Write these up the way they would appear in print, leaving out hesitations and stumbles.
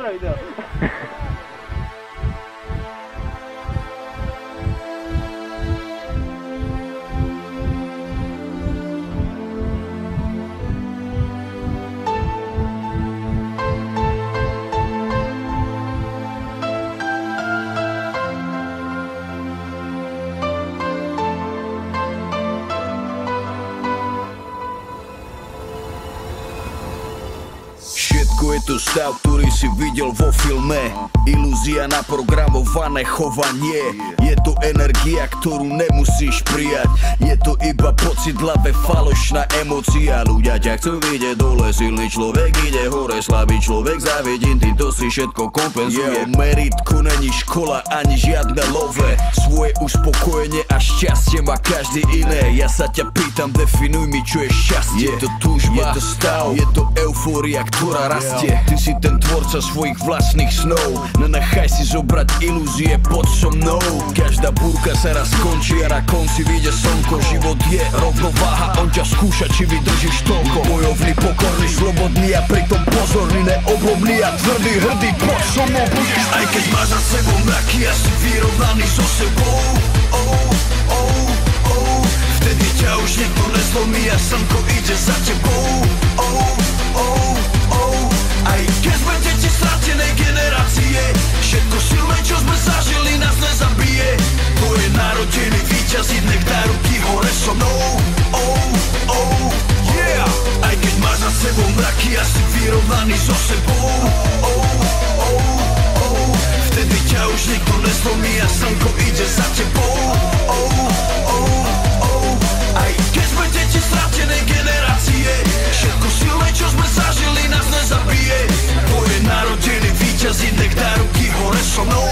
pravidel. Všetko je to stav, ktorý si videl vo filme. Ilúzia, naprogramované chovanie. Je to energia, ktorú nemusíš prijať. Je to iba pocit hlave, falošná emócia. Ľudia ťa chcú vidieť dole, silný človek ide hore, slabý človek závidí, týmto si všetko kompenzuje. Meritko není škola, ani žiadne love. Svoje uspokojenie a šťastie má každý iné. Ja sa ťa pýtam, definuj mi, čo je šťastie. Je to túžba, je to stav, je to eufória, ktorá rastie. Ty si ten tvorca svojich vlastných snov. Nenechaj si zobrať ilúzie, poď so mnou. Každá búrka sa raz skončí a na konci vyjde slnko. Život je rovnováha, on ťa skúša, či vydržíš toľko. Bojovný, pokorný, slobodný a pritom pozorný, neoblomný a tvrdý, hrdý, poď so mnou, budeš. Aj keď máš za sebou mraky a si vyrovnaný so sebou, vtedy ťa už nikto nezlomí a slnko ide za tebou. Aj keď sme deti stratenej generácie, všetko silné, čo sme zažili, nás nezabije. Tvoje narodený víťazí, nech dá ruky hore so mnou. Aj keď máš za sebou mraky a si vyrovnaný so sebou, vtedy ťa už nikto nezlomí a slnko ide za tebou. Aj keď sme deti stratenej generácie, všetko silné, čo sme zažili, nás nezabije. Tvoje narodený víťazí, nech dá ruky hore so mnou.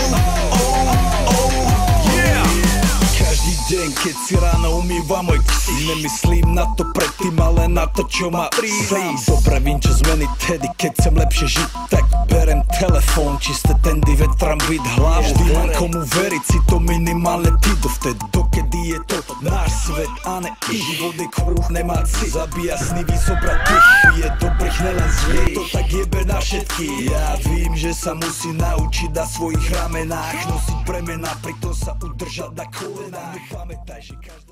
Každý deň, keď si ráno umývam môj ksí, nemyslím na to predtým, ale na to, čo má prísť. Dobre vím, čo zmeniť tedy, keď chcem lepšie žiť, tak berem telefón, čisté tendy, vetram byt hlavu. Vždy mám komu veriť, si to minimálne ty dovtedy, dokedy je to náš svet a ne ich. Život je kruh, nemá cít, zabíja sny, vyzobrať tých. Je dobrých, nelen zlých, to tak jebe na všetkých. Ja vím, že sa musí naučiť na svojich ramenách nosiť bremena, pritom sa udržať na kolenách. Pamätaj, že každý